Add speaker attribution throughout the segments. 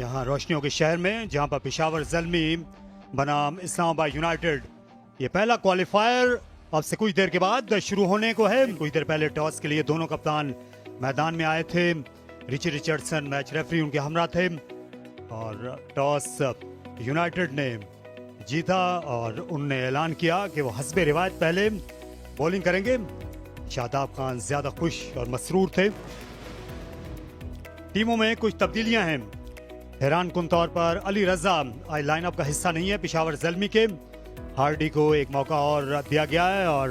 Speaker 1: यहाँ रोशनियों के शहर में, जहाँ पर पेशावर ज़ल्मी बनाम इस्लामाबाद यूनाइटेड, ये पहला क्वालिफायर अब से कुछ देर के बाद शुरू होने को है। कुछ देर पहले टॉस के लिए दोनों कप्तान मैदान में आए थे। रिची रिचर्डसन मैच रेफरी उनके हमरा थे और टॉस यूनाइटेड ने जीता और उनने ऐलान किया कि वो हस्बे रिवायत पहले बॉलिंग करेंगे। शादाब खान ज्यादा खुश और मसरूर थे। टीमों में कुछ तब्दीलियां हैं। हैरान कुन तौर पर अली रजा आज लाइनअप का हिस्सा नहीं है पेशावर ज़ल्मी के। हार्डी को एक मौका और दिया गया है और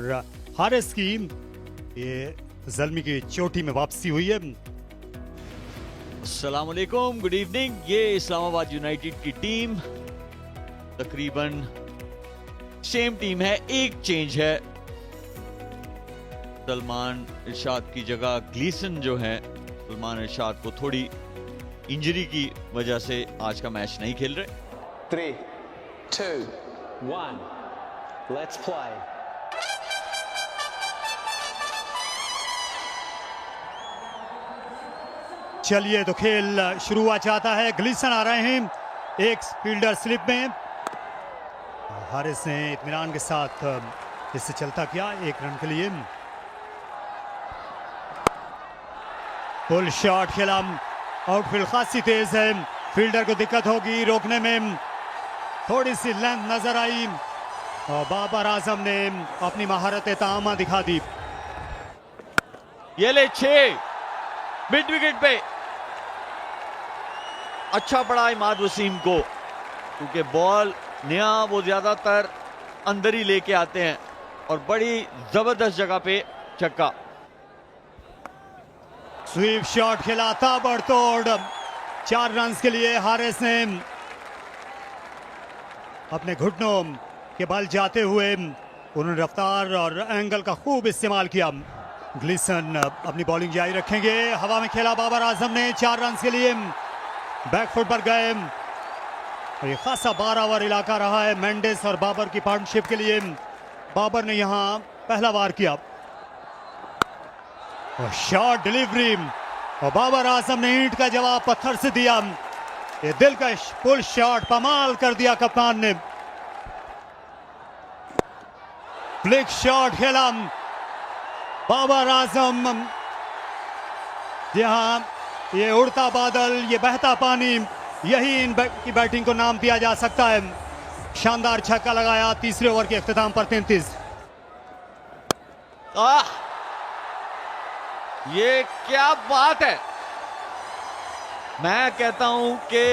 Speaker 1: हारिस की ये ज़ल्मी की चोटी में वापसी हुई है।
Speaker 2: अस्सलाम वालेकुम, गुड इवनिंग। ये इस्लामाबाद यूनाइटेड की टीम तकरीबन सेम टीम है, एक चेंज है। सलमान इरशाद की जगह ग्लीसन जो है, सलमान इरशाद को थोड़ी इंजरी की वजह से आज का मैच नहीं खेल रहे।
Speaker 3: 3, 2, 1, let's play.
Speaker 1: चलिए तो खेल शुरू हुआ चाहता है। ग्लीसन आ रहे हैं एक फील्डर स्लिप में। हारिस ने इत्मीनान के साथ इससे चलता किया 1 रन के लिए। फुल शॉट खेला, आउटफील्ड खासी तेज है, फील्डर को दिक्कत होगी रोकने में। थोड़ी सी लेंथ नजर आई और बाबर आजम ने अपनी महारत तामा दिखा दी।
Speaker 2: ये ले 6 मिड विकेट पे। अच्छा पड़ा इमाद वसीम को, क्योंकि बॉल नया वो ज्यादातर अंदर ही लेके आते हैं और बड़ी जबरदस्त जगह पे छक्का।
Speaker 1: स्वीप शॉट खेला, ताबड़तोड़ 4 रन के लिए। हारिस ने अपने घुटनों के बल जाते हुए उन्होंने रफ्तार और एंगल का खूब इस्तेमाल किया। ग्लीसन अपनी बॉलिंग जारी रखेंगे। हवा में खेला बाबर आजम ने 4 रन के लिए, बैकफुट पर गए। और ये खासा 12 ओवर इलाका रहा है मेंडिस और बाबर की पार्टनरशिप के लिए। बाबर ने यहां पहला वार किया और शॉट डिलीवरी और बाबर आजम ने ईंट का जवाब पत्थर से दिया। ये दिलकश पुल शॉट कमाल कर दिया कप्तान ने। फ्लिक शॉट खेला बाबर आजम। जहां ये उड़ता बादल, ये बहता पानी, यही इन की बैटिंग को नाम दिया जा सकता है। शानदार छक्का लगाया तीसरे ओवर के अख्तिताम पर 33।
Speaker 2: ये क्या बात है। मैं कहता हूं कि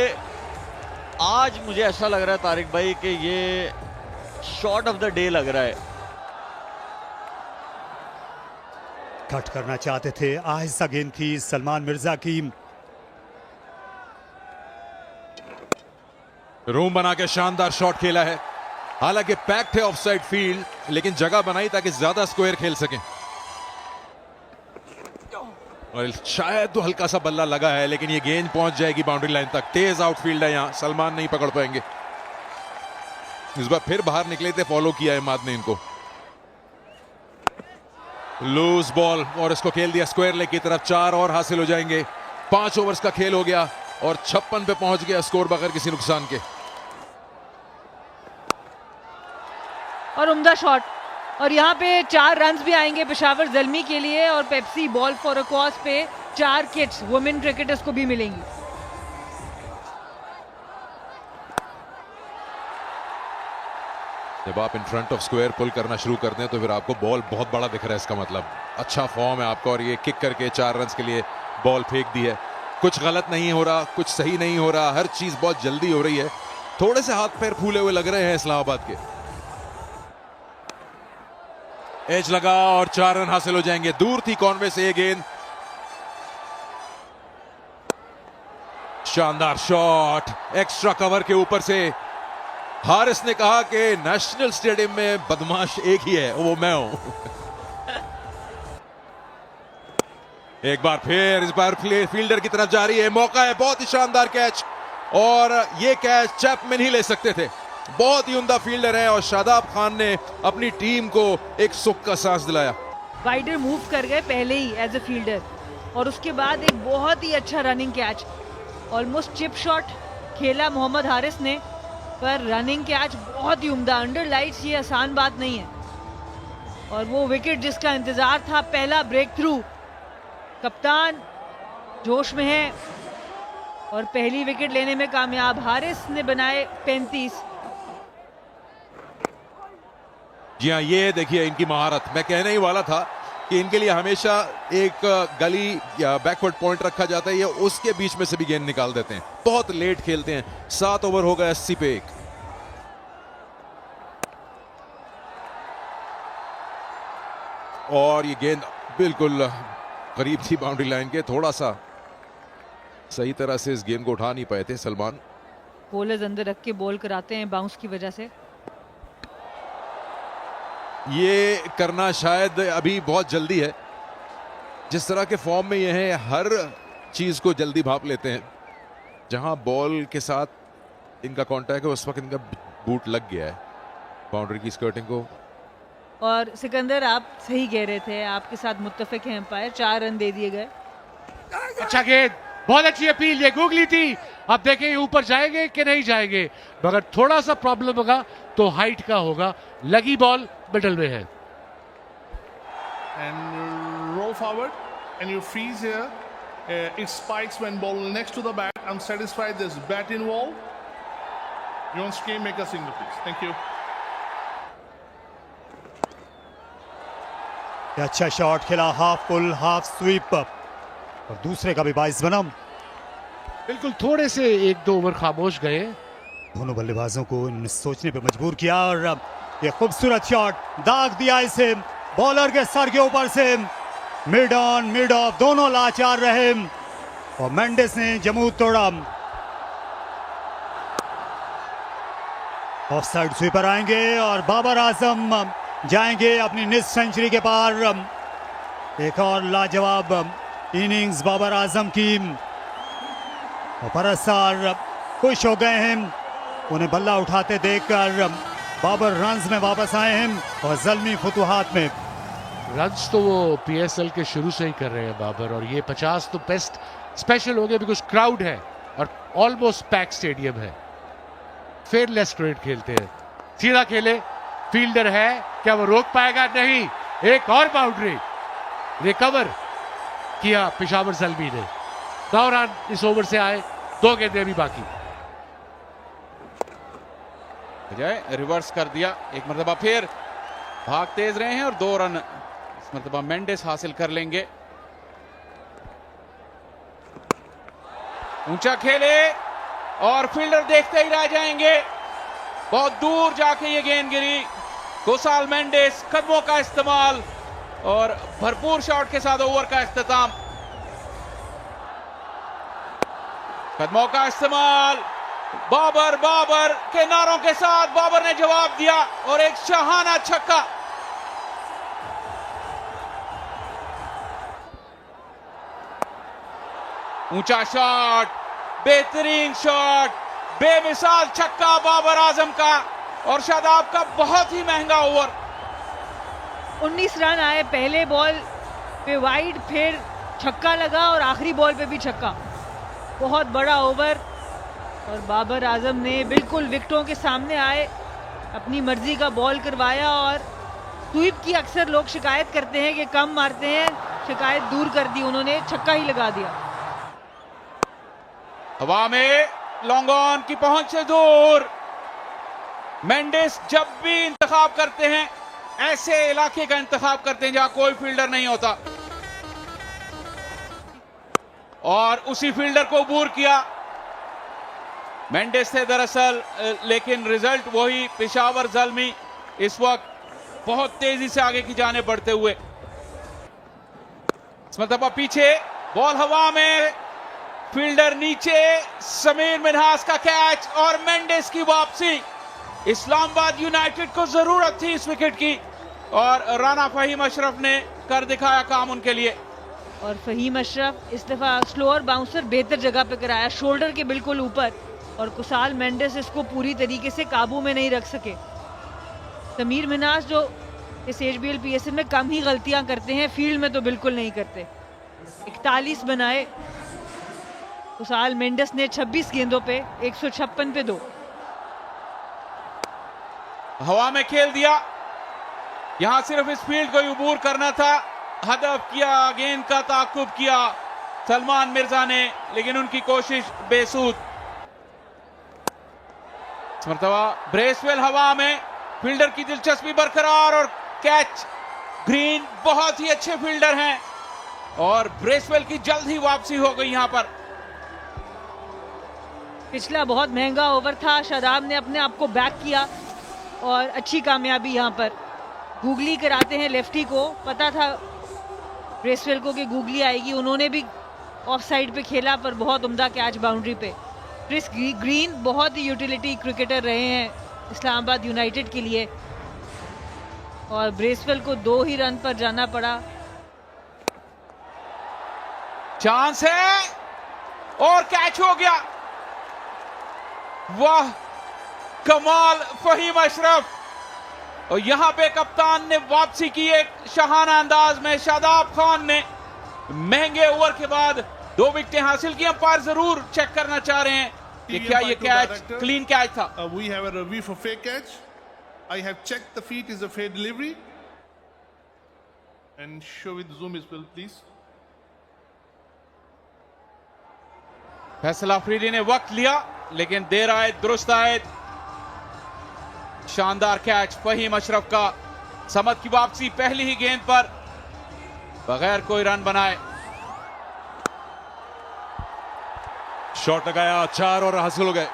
Speaker 2: आज मुझे ऐसा लग रहा है तारिक भाई कि ये शॉट ऑफ द डे लग रहा है।
Speaker 1: कट करना चाहते थे, आहिस्ता गेंद थी सलमान मिर्जा की।
Speaker 4: रूम बना के शानदार शॉट खेला है। हालांकि पैक्ड है ऑफसाइड फील्ड, लेकिन जगह बनाई ताकि ज्यादा स्क्वायर खेल सकें। और शायद तो हल्का सा बल्ला लगा है, लेकिन ये गेंद पहुंच जाएगी बाउंड्री लाइन तक। तेज आउटफील्ड है यहां, सलमान नहीं पकड़ पाएंगे। इस बार फिर बाहर निकले थे, फॉलो किया इमाद ने इनको। लूज बॉल और इसको खेल दिया स्क्वायर लेग की तरफ। 4 और हासिल हो जाएंगे। 5 ओवर्स का खेल हो गया और 56 पे पहुंच गया स्कोर बगैर किसी नुकसान के।
Speaker 5: और उम्दा शॉट, और यहाँ पे 4 रन्स भी आएंगे पेशावर ज़ल्मी के लिए। और Pepsi ball for a cause पे 4 किट्स वुमेन क्रिकेटर्स को भी मिलेंगी।
Speaker 4: जब आप इन फ्रंट ऑफ स्क्वायर पुल करना शुरू करते हैं तो फिर आपको बॉल बहुत बड़ा दिख रहा है, इसका मतलब अच्छा फॉर्म है आपका। और ये किक करके 4 रन के लिए बॉल फेंक दी है। कुछ गलत नहीं हो रहा, कुछ सही नहीं हो रहा, हर चीज बहुत जल्दी हो रही है। थोड़े से हाथ पैर फूले हुए लग रहे हैं इस्लामाबाद के। एज लगा और 4 रन हासिल हो जाएंगे। दूर थी कॉनवे से ये गेंद। शानदार शॉट एक्स्ट्रा कवर के ऊपर से। हारिस ने कहा कि नेशनल स्टेडियम में बदमाश एक ही है, वो मैं हूं। एक बार फिर, इस बार फील्डर की तरफ जा रही है। मौका है, बहुत ही शानदार कैच, और ये कैच चैपमैन ही ले सकते थे। बहुत ही उम्दा फील्डर है और शादाब खान ने अपनी टीम को एक सुख का सांस दिलाया।
Speaker 5: वाइडर मूव कर गए पहले ही एज अ फील्डर, और उसके बाद एक बहुत ही अच्छा running catch, almost chip shot खेला मोहम्मद हारिस ने, पर रनिंग कैच बहुत ही उम्दा। अंडर लाइट्स ये आसान बात नहीं है, और वो विकेट जिसका इंतजार था, पहला ब्रेक थ्रू। कप्तान जोश में है और पहली विकेट लेने में कामयाब। हारिस ने बनाए 35।
Speaker 4: जी हाँ, ये देखिए इनकी महारत। मैं कहने ही वाला था कि इनके लिए हमेशा एक गली या बैकवर्ड पॉइंट रखा जाता है, ये उसके बीच में से भी गेंद निकाल देते हैं। बहुत लेट खेलते हैं। 7 ओवर हो गए 80 पे 1। और ये गेंद बिल्कुल करीब थी बाउंड्री लाइन के, थोड़ा सा सही तरह से इस गेंद को उठा नहीं पाए थे सलमान।
Speaker 5: बॉलर्स अंदर रख के बॉल कराते हैं बाउंस की वजह से।
Speaker 4: ये करना शायद अभी बहुत जल्दी है। जिस तरह के फॉर्म में ये हैं, हर चीज को जल्दी भाप लेते हैं। जहां बॉल के साथ इनका कांटेक्ट है, उस वक्त इनका बूट लग गया है बाउंड्री की स्कर्टिंग को।
Speaker 5: और सिकंदर, आप सही कह रहे थे, आपके साथ मुत्तफिक है एम्पायर। 4 रन दे दिए गए।
Speaker 6: अच्छा गेंद, बहुत अच्छी अपील, ये गूगली थी। अब देखें ये ऊपर जाएंगे कि नहीं जाएंगे, मगर थोड़ा सा प्रॉब्लम होगा तो हाइट का होगा। लगी बॉल मिडल में है।
Speaker 7: And roll forward and you freeze here. It spikes when ball next to the bat. I'm satisfied there's bat involved. You on screen, make a signal please. Thank you.
Speaker 1: ये अच्छा shot खेला, half pull half SVEEP, और दूसरे का भी 22 बना।
Speaker 6: बिल्कुल थोड़े से 1-2 ओवर खामोश गए।
Speaker 1: दोनों बल्लेबाजों को इन्होंने सोचने पे मजबूर किया, और ये खूबसूरत शॉट दाग दिया इसे बॉलर के सर के ऊपर से। मिड ऑन मिड ऑफ दोनों लाचार रहे, और मेंडिस ने जमूद तोड़ा। ऑफ साइड स्वीपर आएंगे और बाबर आजम जाएंगे अपनी निस सेंचुरी के पार। एक और लाजवाब इनिंग्स बाबर आजम की, और परस्तार खुश हो गए हैं उन्हें बल्ला उठाते देखकर। बाबर रन्स में वापस आए हैं और ज़ल्मी फुतुहात में।
Speaker 6: रन्स तो वो पीएसएल के शुरू से ही कर रहे हैं बाबर, और ये 50 तो बेस्ट स्पेशल हो गया बिकॉज क्राउड है और ऑलमोस्ट पैक स्टेडियम है। फेयरलेस क्रिकेट खेलते हैं, सीधा खेले, फील्डर है, क्या वो रोक पाएगा? नहीं। एक और बाउंड्री रिकवर किया पेशावर ज़ल्मी ने। 9 रन इस ओवर से आए, 2 गेंदें अभी बाकी।
Speaker 8: रिवर्स कर दिया, एक मरतबा फिर भाग तेज रहे हैं और 2 रन इस मरतबा मेंडिस हासिल कर लेंगे। ऊंचा खेले और फील्डर देखते ही रह जाएंगे। बहुत दूर जाके ये गेंद गिरी। गोसाल मेंडिस, कदमों का इस्तेमाल और भरपूर शॉट के साथ ओवर का इख्तिताम। कदमों का इस्तेमाल, बाबर के नारों के साथ बाबर ने जवाब दिया और एक शाहाना छक्का। ऊंचा शॉट, बेहतरीन शॉट, बेमिसाल छक्का बाबर आजम का, और शादाब का बहुत ही महंगा ओवर।
Speaker 5: 19 रन आए, पहले बॉल पे वाइड, फिर छक्का लगा और आखिरी बॉल पे भी छक्का। बहुत बड़ा ओवर, और बाबर आजम ने बिल्कुल विकेटों के सामने आए अपनी मर्जी का बॉल करवाया। और स्वीप की अक्सर लोग शिकायत करते हैं कि कम मारते हैं, शिकायत दूर कर दी उन्होंने, छक्का ही लगा दिया।
Speaker 8: हवा में लॉन्ग ऑन की पहुंच से दूर। मेंडिस जब भी इंतखाब करते हैं, ऐसे इलाके का इंतखाब करते हैं जहां कोई फील्डर नहीं होता, और उसी फील्डर को अबूर किया। मेंडिस थे दरअसल, लेकिन रिजल्ट वही। पेशावर ज़ल्मी इस वक्त बहुत तेजी से आगे की जाने बढ़ते हुए। इस मरतबा पीछे, बॉल हवा में, फील्डर नीचे, समीर मिन्हास का कैच और मेंडिस की वापसी। इस्लामाबाद यूनाइटेड को जरूरत थी इस विकेट की, और राना फहीम अशरफ ने कर दिखाया काम उनके लिए।
Speaker 5: और फहीम अशरफ इस दफा स्लोअर बाउंसर बेहतर जगह पे कराया, शोल्डर के बिल्कुल ऊपर, और कुसाल मेंडिस इसको पूरी तरीके से काबू में नहीं रख सके। समीर मिन्हास जो इस एचबीएल पीएसएल में कम ही गलतियां करते हैं, फील्ड में तो बिल्कुल नहीं करते। 41 बनाए। तो साल मेंडिस ने 26 गेंदों पे 156 पे 2।
Speaker 8: हवा में खेल दिया, यहां सिर्फ इस फील्ड को अबूर करना था। हदफ किया, गेंद का ताकुब किया सलमान मिर्जा ने, लेकिन उनकी कोशिश बेसूद। इस मर्तबा ब्रेसवेल हवा में, फील्डर की दिलचस्पी बरकरार और कैच। ग्रीन बहुत ही अच्छे फील्डर हैं और ब्रेसवेल की जल्द ही वापसी हो गई यहां पर।
Speaker 5: पिछला बहुत महंगा ओवर था, शादाब ने अपने आप को बैक किया और अच्छी कामयाबी यहां पर। गूगली कराते हैं लेफ्टी को, पता था ब्रेसवेल को कि गूगली आएगी, उन्होंने भी ऑफ साइड पे खेला पर बहुत उम्दा कैच बाउंड्री पे। क्रिस ग्रीन बहुत ही यूटिलिटी क्रिकेटर रहे हैं इस्लामाबाद यूनाइटेड के लिए और ब्रेसवेल को 2 ही रन पर जाना पड़ा।
Speaker 8: चांस है और कैच हो गया। वाह कमाल फहीम अशरफ, और यहां पे कप्तान ने वापसी की एक शाहाना अंदाज में। शादाब खान ने महंगे ओवर के बाद 2 विकेटें हासिल की। अंपायर जरूर चेक करना चाह रहे हैं कि क्या ये कैच क्लीन कैच था।
Speaker 7: We have a review for fair catch. I have checked the feet is a fair delivery. And show with zoom as well, please.
Speaker 8: Faisal Afridi ने वक्त लिया लेकिन देर आए दुरुस्त आए। शानदार कैच फहीम अशरफ का। समद की वापसी पहली ही गेंद पर बगैर कोई रन बनाए।
Speaker 4: शॉट लगाया, 4 और हासिल हो गए।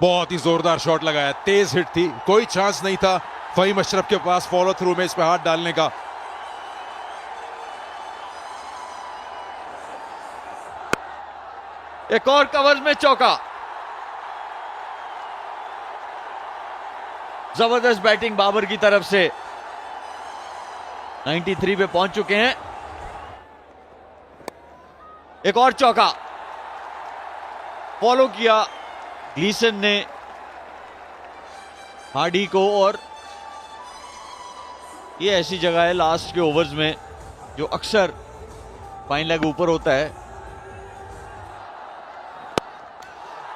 Speaker 4: बहुत ही जोरदार शॉट लगाया, तेज हिट थी, कोई चांस नहीं था फहीम अशरफ के पास फॉलो थ्रू में इस पे हाथ डालने का।
Speaker 2: एक और कवर्स में चौका। जबरदस्त बैटिंग बाबर की तरफ से। 93 पे पहुंच चुके हैं। एक और चौका फॉलो किया ग्लीसन ने हार्डी को, और ये ऐसी जगह है लास्ट के ओवर्स में जो अक्सर फाइन लेग ऊपर होता है।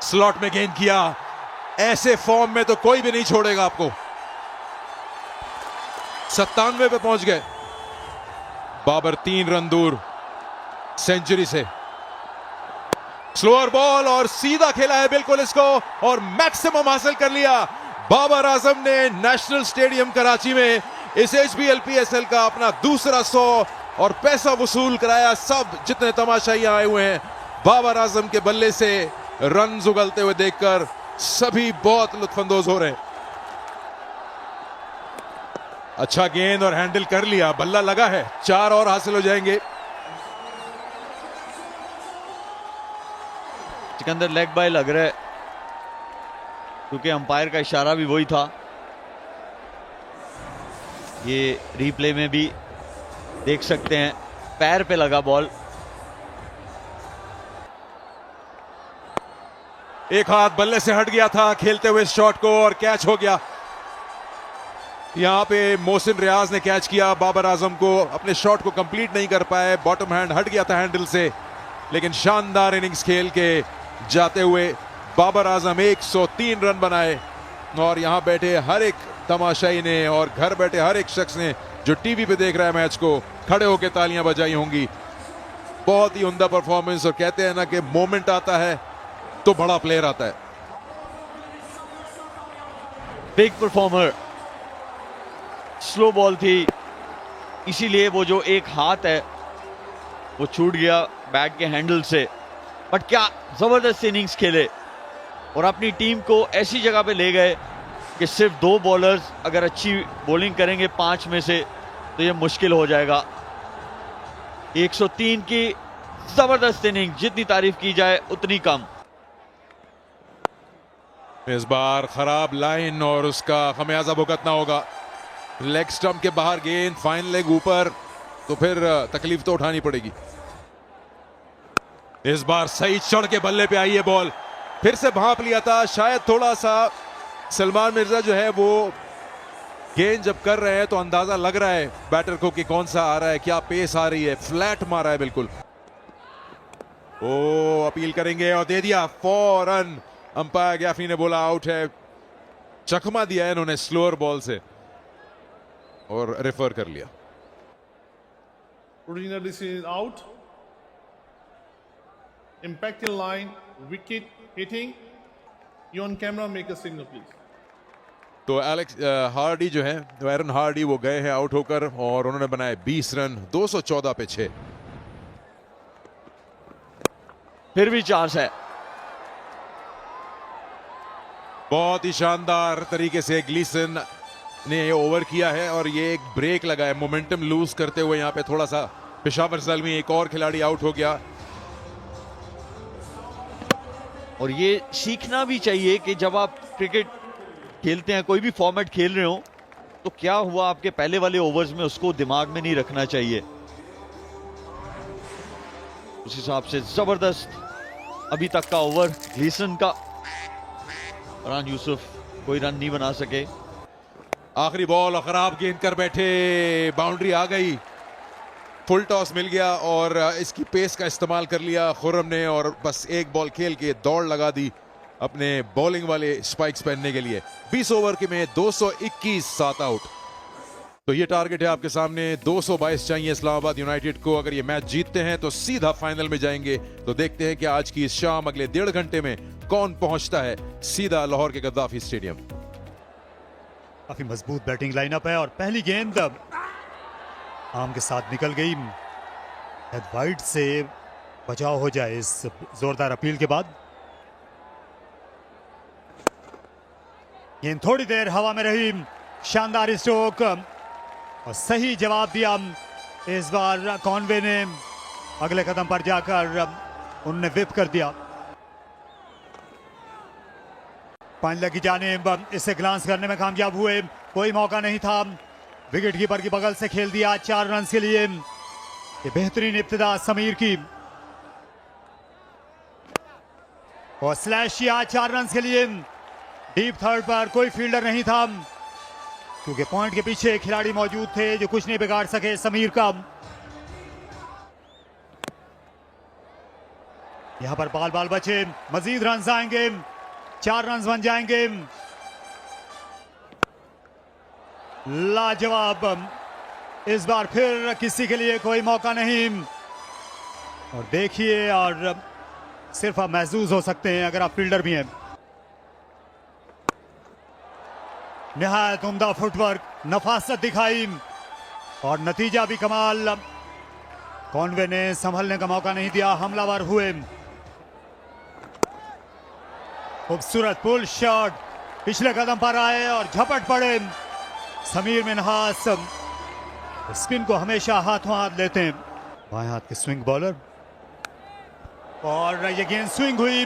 Speaker 4: स्लॉट में गेंद किया, ऐसे फॉर्म में तो कोई भी नहीं छोड़ेगा आपको। 97 पे पहुंच गए बाबर, 3 रन दूर सेंचुरी से। स्लोअर बॉल और सीधा खेला है बिल्कुल इसको और मैक्सिमम हासिल कर लिया। बाबर आजम ने नेशनल स्टेडियम कराची में इस HBL PSL का अपना दूसरा 100 और पैसा वसूल कराया। सब जितने तमाशाई आए हुए हैं बाबर आजम के बल्ले से रन उगलते हुए देखकर सभी बहुत लुत्फानंदोज हो रहे हैं। अच्छा गेंद और हैंडल कर लिया, बल्ला लगा है, 4 और हासिल हो जाएंगे।
Speaker 2: सिकंदर लेग बाय लग रहा है क्योंकि अंपायर का इशारा भी वही था। ये रीप्ले में भी देख सकते हैं, पैर पे लगा बॉल।
Speaker 4: एक हाथ बल्ले से हट गया था खेलते हुए शॉट को और कैच हो गया। यहां पे मोहसिन रियाज ने कैच किया बाबर आजम को, अपने शॉट को कंप्लीट नहीं कर पाए, बॉटम हैंड हट गया था हैंडल से, लेकिन शानदार इनिंग्स खेल के जाते हुए बाबर आजम 103 रन बनाए। और यहां बैठे हर एक तमाशाई ने और घर बैठे हर एक शख्स ने जो टीवी पे देख रहा है मैच को, खड़े होकर तालियां बजाई होंगी। बहुत ही उम्दा परफॉर्मेंस, और कहते हैं ना कि मोमेंट आता है तो बड़ा प्लेयर आता है।
Speaker 2: Big performer. स्लो बॉल थी, इसीलिए वो जो एक हाथ है वो छूट गया बैट के हैंडल से। बट क्या जबरदस्त इनिंग्स खेले और अपनी टीम को ऐसी जगह पे ले गए कि सिर्फ 2 बॉलर्स अगर अच्छी बॉलिंग करेंगे 5 में से तो ये मुश्किल हो जाएगा। 103 की जबरदस्त इनिंग, जितनी तारीफ की जाए उतनी कम।
Speaker 4: इस बार खराब लाइन और उसका खमियाजा भुगतना होगा। लेग स्टंप के बाहर गेंद, फाइन लेग ऊपर, तो फिर तकलीफ तो उठानी पड़ेगी। इस बार सही चढ़ के बल्ले पे आई है बॉल, फिर से भांप लिया था। शायद थोड़ा सा सलमान मिर्जा जो है वो गेंद जब कर रहे हैं तो अंदाजा लग रहा है बैटर को कि कौन सा आ रहा है, क्या पेस आ रही है। फ्लैट मारा है बिल्कुल। ओ अपील करेंगे और दे दिया फौरन। अंपायर गैफनी ने बोला आउट है। चकमा दिया है इन्होंने स्लोअर बॉल से और रेफर कर लिया।
Speaker 7: Original decision is out. Impact in line, wicket hitting. You on camera, make a signal, please.
Speaker 4: तो एलेक्स हार्डी जो है, एरन हार्डी, वो गए हैं आउट होकर और उन्होंने बनाए 20 रन 214 पे 6।
Speaker 2: फिर भी चांस है।
Speaker 4: बहुत ही शानदार तरीके से ग्लीसन ने ये ओवर किया है और ये एक ब्रेक लगा है मोमेंटम लूज करते हुए। यहाँ पे थोड़ा सा पेशावर ज़ल्मी एक और खिलाड़ी आउट हो गया।
Speaker 2: और ये सीखना भी चाहिए कि जब आप क्रिकेट खेलते हैं, कोई भी फॉर्मेट खेल रहे हो, तो क्या हुआ आपके पहले वाले ओवर्स में, उसको दिमाग में नहीं रखना चाहिए। उस हिसाब से जबरदस्त अभी तक का ओवर ग्लीसन का। फरहान यूसुफ कोई रन नहीं बना सके।
Speaker 4: आखिरी बॉल और खराब गेंद कर बैठे, बाउंड्री आ गई। फुल टॉस मिल गया और इसकी पेस का इस्तेमाल कर लिया खुर्रम ने और बस एक बॉल खेल के दौड़ लगा दी अपने बॉलिंग वाले स्पाइक्स पहनने के लिए। 20 ओवर के में 221, 7 आउट। तो ये टारगेट है आपके सामने। 222 चाहिए इस्लामाबाद यूनाइटेड को। अगर ये मैच जीतते हैं तो सीधा फाइनल में जाएंगे। तो देखते हैं कि आज की इस शाम अगले 1.5 घंटे में कौन पहुंचता है सीधा लाहौर के गद्दाफी स्टेडियम।
Speaker 1: काफी मजबूत बैटिंग लाइनअप है और पहली गेंद आम के साथ निकल गई। वाइड से बचाव हो जाए इस जोरदार अपील के बाद। गेंद थोड़ी देर हवा में रही, शानदार स्ट्रोक और सही जवाब दिया इस बार कॉनवे ने। अगले कदम पर जाकर उन्होंने विप कर दिया। पांचला की जानिब इसे ग्लांस करने में कामयाब हुए, कोई मौका नहीं था। विकेट कीपर की बगल से खेल दिया 4 रन के लिए। ये बेहतरीन इब्तिदा समीर की और स्लैश किया 4 रन के लिए। डीप थर्ड पर कोई फील्डर नहीं था क्योंकि पॉइंट के पीछे खिलाड़ी मौजूद थे जो कुछ नहीं बिगाड़ सके समीर का। यहां पर बाल बाल बचे, मजीद रन आएंगे, 4 रन बन जाएंगे। लाजवाब, इस बार फिर किसी के लिए कोई मौका नहीं। और देखिए, और सिर्फ आप महसूस हो सकते हैं अगर आप फील्डर भी हैं। निहायत उम्दा फुटवर्क, नफासत दिखाई और नतीजा भी कमाल। कॉनवे ने संभलने का मौका नहीं दिया, हमलावर हुए। खूबसूरत पुल शॉट पिछले कदम पर आए और झपट पड़े। समीर मिन्हास स्पिन को हमेशा हाथों हाथ लेते हैं। बाएं हाथ के स्विंग बॉलर और ये गेंद स्विंग हुई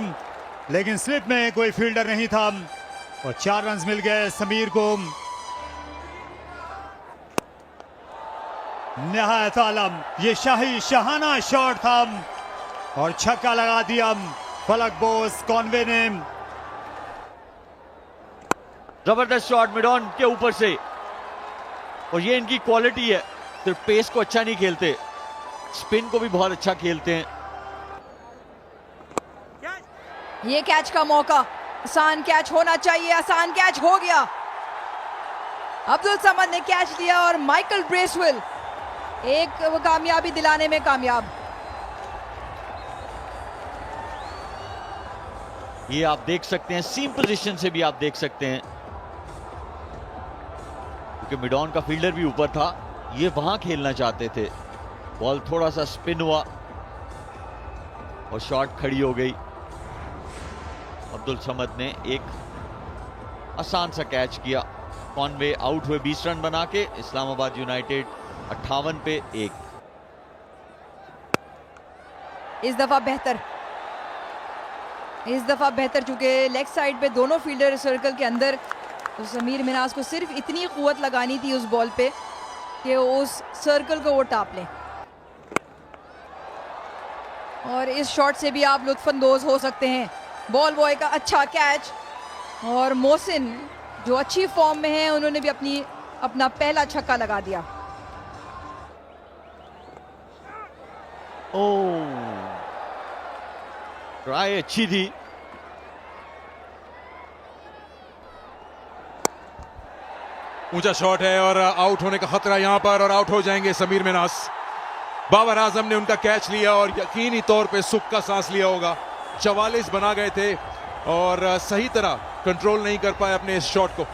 Speaker 1: लेकिन स्लिप में कोई फील्डर नहीं था और 4 रन मिल गए समीर को। निहायत आलम, ये शाही शहाना शॉट था और छक्का लगा दिया फलक बोस कॉनवे ने।
Speaker 2: जबरदस्त शॉट मिड ऑन के ऊपर से, और ये इनकी क्वालिटी है। सिर्फ पेस को अच्छा नहीं खेलते, स्पिन को भी बहुत अच्छा खेलते हैं।
Speaker 9: ये कैच का मौका, आसान कैच होना चाहिए, आसान कैच हो गया। अब्दुल समद ने कैच लिया और माइकल ब्रेसवेल एक कामयाबी दिलाने में कामयाब।
Speaker 2: ये आप देख सकते हैं, सीम पोजीशन से भी आप देख सकते हैं क्योंकि मिडॉन का फील्डर भी ऊपर था, ये वहां खेलना चाहते थे। बॉल थोड़ा सा स्पिन हुआ और शॉट खड़ी हो गई। अब्दुल समद ने एक आसान सा कैच किया। कॉनवे आउट हुए 20 रन बना के। इस्लामाबाद यूनाइटेड 58 पे 1।
Speaker 9: इस दफा बेहतर चूंकि लेग साइड पे दोनों फील्डर सर्कल के अंदर, तो समीर मिन्हास को सिर्फ इतनी कुव्वत लगानी थी उस बॉल पे कि उस सर्कल को वो टाप लें। और इस शॉट से भी आप लुत्फानंदोज हो सकते हैं। बॉल बॉय का अच्छा कैच और मोहसिन जो अच्छी फॉर्म में है, उन्होंने भी अपनी अपना पहला छक्का लगा दिया।
Speaker 2: ट्राई अच्छी थी।
Speaker 4: ऊंचा शॉट है और आउट होने का खतरा यहां पर, और आउट हो जाएंगे समीर मिन्हास। बाबर आजम ने उनका कैच लिया और यकीनी तौर पे सुख का सांस लिया होगा। 44 बना गए थे और सही तरह कंट्रोल नहीं कर पाए अपने इस शॉट को।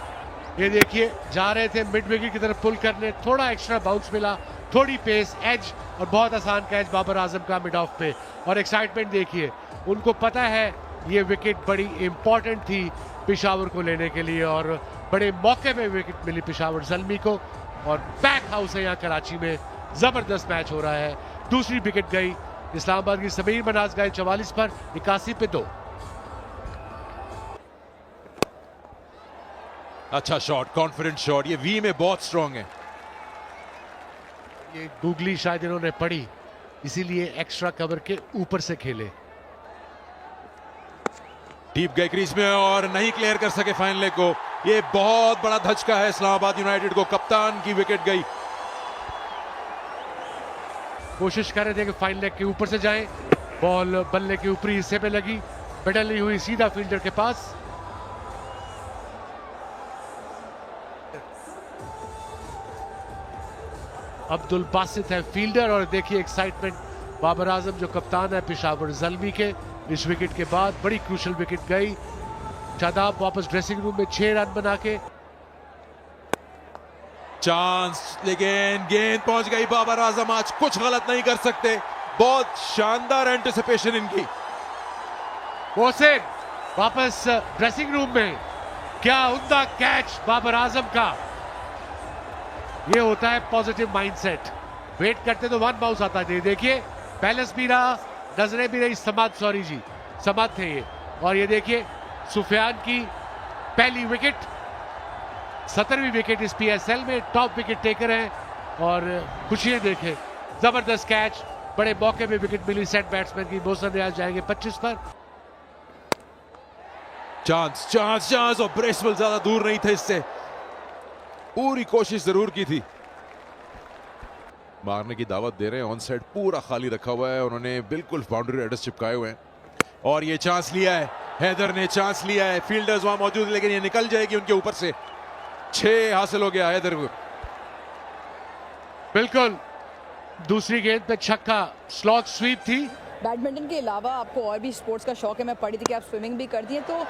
Speaker 6: ये देखिए जा रहे थे मिड विकेट की तरफ पुल करने, थोड़ा एक्स्ट्रा बाउंस मिला, थोड़ी पेस, एज, और बहुत आसान कैच बाबर आजम का मिड ऑफ पे। और एक्साइटमेंट देखिए, उनको पता है ये विकेट बड़ी इंपॉर्टेंट थी पेशावर को लेने के लिए, और बड़े मौके पे विकेट मिली पेशावर ज़ल्मी को। और बैक हाउस है यहाँ कराची में, जबरदस्त मैच हो रहा है। दूसरी विकेट गई इस्लामाबाद की, समीर मनाज गए 44 पर, 81 पे 2।
Speaker 4: अच्छा शॉट, कॉन्फिडेंट शॉट, ये वी में बहुत स्ट्रांग है।
Speaker 6: ये गूगली शायद इन्होंने पढ़ी, इसीलिए एक्स्ट्रा कवर के ऊपर से खेले।
Speaker 4: डीप गए क्रीज में और नहीं क्लियर कर सके फाइन लेग को। ये बहुत बड़ा धचका है इस्लामाबाद यूनाइटेड को, कप्तान की विकेट गई।
Speaker 6: कोशिश कर रहे थे कि फाइन लेग के ऊपर से जाएं, बॉल बल्ले के ऊपरी हिस्से पे लगी, पेडल नहीं हुई, सीधा फील्डर के पास। अब्दुल बासित है फील्डर, और देखिए एक्साइटमेंट बाबर आजम जो कप्तान है पेशावर ज़ल्मी के। इस विकेट के बाद बड़ी क्रूशल विकेट गई। शादाब वापस ड्रेसिंग रूम में 6 रन बना के।
Speaker 4: चांस, लेकिन गेंद पहुंच गई बाबर आजम, आज कुछ गलत नहीं कर सकते। बहुत शानदार एंटिसिपेशन इनकी।
Speaker 6: मोहसिन वापस ड्रेसिंग रूम में, क्या उम्दा कैच बाबर आजम का। ये होता है पॉजिटिव माइंडसेट। वेट करते तो 1 बाउंस आता है। देखिए बैलेंस भी रहा, नजरें भी रही। समाद थे ये। और ये देखिए सुफियान की पहली विकेट, 17वीं विकेट इस PSL में, टॉप विकेट टेकर हैं। और खुशियां देखें, जबरदस्त कैच, बड़े मौके में विकेट मिली सेट बैट्समैन की। मोहसिन रियाज जाएंगे 25 पर।
Speaker 4: चांस और ब्रेसवेल ज्यादा दूर नहीं थे इससे, पूरी कोशिश जरूर की थी। मारने की दावत दे रहे हैं, ऑन साइड पूरा खाली रखा हुआ है, उन्होंने बिल्कुल बाउंड्री रेडर्स चिपकाए हुए हैं। और ये चांस लिया है, हैदर ने चांस लिया है, फील्डर्स वहां मौजूद है, लेकिन ये निकल जाएगी उनके ऊपर से। 6 हासिल हो गया हैदर को।
Speaker 6: बिल्कुल दूसरी गेंद पे छक्का, स्लॉग स्वीप थी।
Speaker 9: बैडमिंटन के अलावा आपको और भी स्पोर्ट्स का शौक है, मैं पढ़ी थी कि आप स्विमिंग भी करती हैं, तो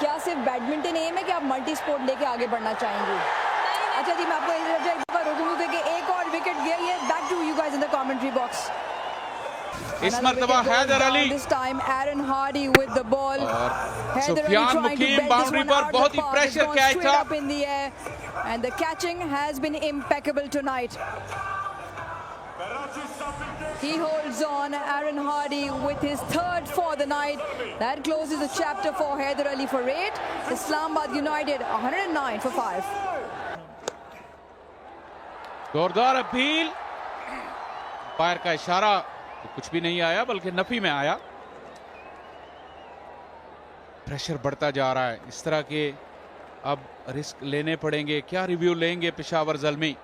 Speaker 9: क्या सिर्फ बैडमिंटन एम है कि आप मल्टी स्पोर्ट लेके आगे बढ़ना चाहेंगी? अच्छा जी, मैं आपको एक बार रोकूंगी कि एक और विकेट गई है। Back to you guys in the commentary box.
Speaker 8: इस मर्तबा Haider Ali,
Speaker 9: this time Aaron Hardy with the ball.
Speaker 8: Sufiyan Muqeem boundary पर, बहुत ही प्रेशर कैच था।
Speaker 9: In the air and the catching has been impeccable tonight. He holds on, Aaron Hardy with his 3rd for the night. That closes the chapter for Haider Ali for 8. Islamabad United 109 for 5.
Speaker 8: जोरदार appeal, umpire का इशारा तो कुछ भी नहीं आया, बल्कि नफी में आया। प्रेशर बढ़ता जा रहा है, इस तरह के अब रिस्क लेने पड़ेंगे। क्या रिव्यू लेंगे Peshawar Zalmi?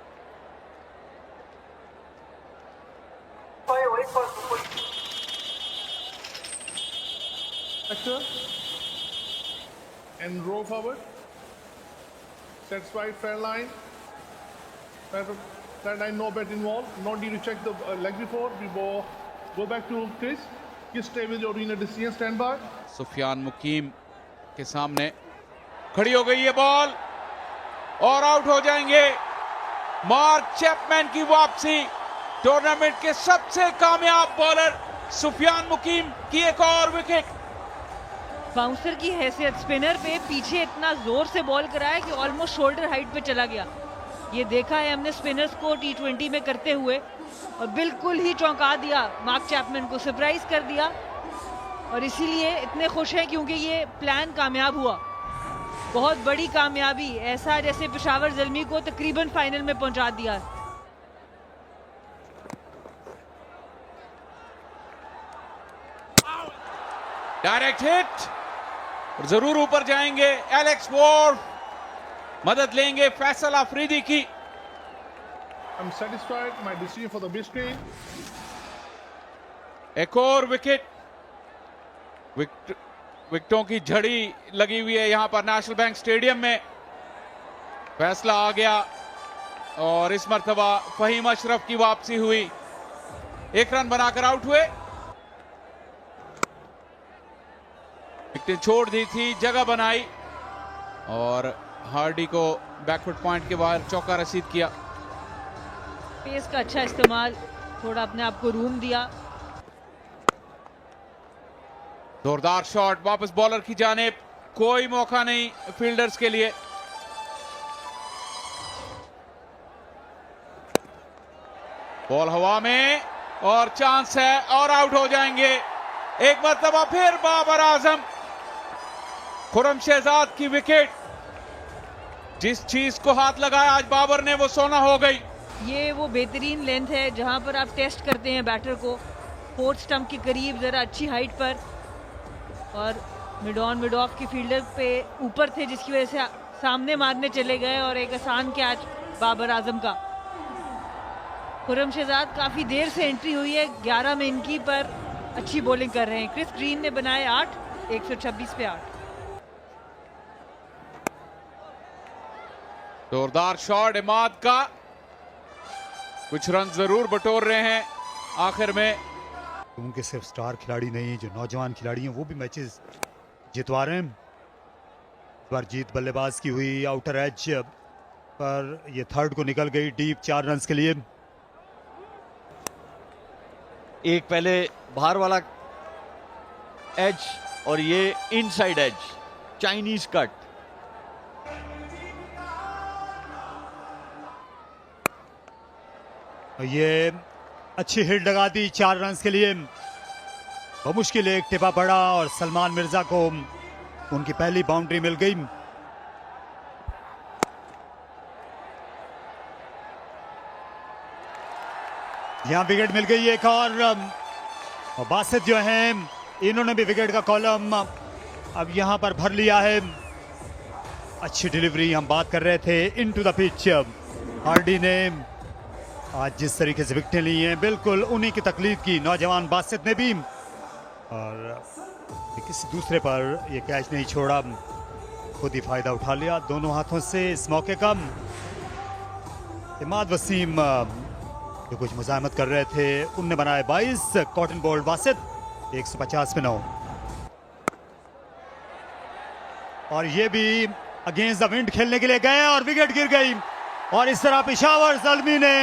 Speaker 7: And row forward. Sets right, fair line. Fair line, no bet involved. No need to check the leg before. We go back to Chris. Chris, stay with your arena decision. Stand by.
Speaker 8: Sufiyan मुकीम के सामने खड़ी हो गई है ball और out हो जाएंगे। Mark Chapman की वापसी, टूर्नामेंट के सबसे कामयाब बॉलर सुफियान मुकीम की एक और विकेट।
Speaker 5: बाउंसर की हैसियत, स्पिनर पे पीछे इतना जोर से बॉल कराया कि ऑलमोस्ट शोल्डर हाइट पे चला गया। ये देखा है हमने स्पिनर्स को T20 में करते हुए, और बिल्कुल ही चौंका दिया मार्क चैपमैन को, सरप्राइज कर दिया। और इसीलिए इतने खुश हैं क्योंकि ये प्लान कामयाब हुआ। बहुत बड़ी कामयाबी, ऐसा जैसे पेशावर ज़ल्मी को तकरीबन फाइनल में पहुंचा दिया।
Speaker 8: डायरेक्ट हिट, जरूर ऊपर जाएंगे एलेक्स वॉर्फ। मदद लेंगे फैसल अफरीदी की।
Speaker 7: I'm satisfied. My decision for the big screen.
Speaker 8: एक और विकेट, विकेटों की झड़ी लगी हुई है यहां पर नेशनल बैंक स्टेडियम में। फैसला आ गया और इस मर्तबा फहीम अशरफ की वापसी हुई, 1 रन बनाकर आउट हुए। विकेट छोड़ दी थी, जगह बनाई और हार्डी को बैकफुट पॉइंट के बाहर चौका रसीद किया।
Speaker 5: पेस का अच्छा इस्तेमाल, थोड़ा अपने आप को रूम दिया।
Speaker 8: जोरदार शॉट वापस बॉलर की जानिब, कोई मौका नहीं फील्डर्स के लिए। बॉल हवा में और चांस है और आउट हो जाएंगे। एक मरतबा फिर बाबर आजम, खुरम शहजाद की विकेट। जिस चीज को हाथ लगाया आज बाबर ने वो सोना हो गई।
Speaker 5: ये वो बेहतरीन लेंथ है जहां पर आप टेस्ट करते हैं बैटर को, 4th स्टंप के करीब, जरा अच्छी हाइट पर, और मिड ऑन मिड ऑफ की फील्डर पे ऊपर थे जिसकी वजह से सामने मारने चले गए और एक आसान कैच बाबर आजम का। खुरम शहजाद काफी देर से एंट्री हुई है 11 में इनकी, पर अच्छी बॉलिंग कर रहे हैं। क्रिस ग्रीन ने बनाए 8, 126 पे 8।
Speaker 8: जोरदार शॉट इमाद का, कुछ रन जरूर बटोर रहे हैं आखिर में।
Speaker 1: उनके सिर्फ स्टार खिलाड़ी नहीं, जो नौजवान खिलाड़ी हैं वो भी मैचेस जितवा रहे हैं। इस बार जीत बल्लेबाज की हुई आउटर एज पर, ये 3rd को निकल गई डीप 4 रन के लिए।
Speaker 2: एक पहले बाहर वाला एज और ये इनसाइड एज, चाइनीज कट।
Speaker 1: ये अच्छी हिट लगा दी 4 रन के लिए। बमुश्किल एक टिपा पड़ा और सलमान मिर्जा को उनकी पहली बाउंड्री मिल गई। यहां विकेट मिल गई एक और बासित जो हैं इन्होंने भी विकेट का कॉलम अब यहां पर भर लिया है। अच्छी डिलीवरी, हम बात कर रहे थे इनटू द पिच। हार्डी ने आज जिस तरीके से विकेटें ली हैं बिल्कुल उन्हीं की तकलीफ की नौजवान बासित ने भी, और किसी दूसरे पर ये कैच नहीं छोड़ा, खुद ही फायदा उठा लिया दोनों हाथों से इस मौके का। इमाद वसीम जो कुछ मुजाहमत कर रहे थे उनने बनाए 22, कॉटन बोल्ड बासित 150 पे 9। और ये भी अगेंस्ट द विंड खेलने के लिए गए और विकेट गिर गई। और इस तरह पेशावर ज़ल्मी ने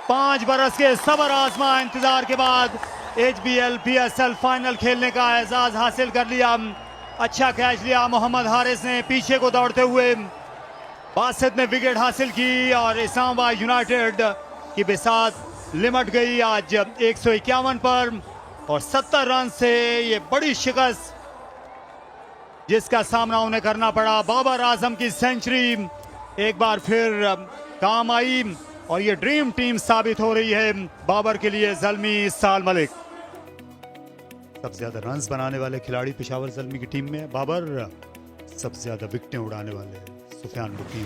Speaker 1: 5 बरस के सबर आजमा इंतजार के बाद HBL PSL फाइनल खेलने का एजाज हासिल कर लिया। अच्छा कैच लिया मोहम्मद हारिस ने पीछे को दौड़ते हुए, बासित ने विकेट हासिल की और इस्लामाबाद यूनाइटेड की बिसात लिमट गई आज 151 पर। और 70 रन से ये बड़ी शिकस्त जिसका सामना उन्हें करना पड़ा। बाबर आजम की सेंचुरी एक बार फिर काम आई और ये ड्रीम टीम साबित हो रही है बाबर के लिए। ज़ल्मी, इस्साल मलिक सबसे ज्यादा रन्स बनाने वाले खिलाड़ी पेशावर ज़ल्मी की टीम में, बाबर सबसे ज्यादा विकेटें उड़ाने वाले सुफियान मुकीम।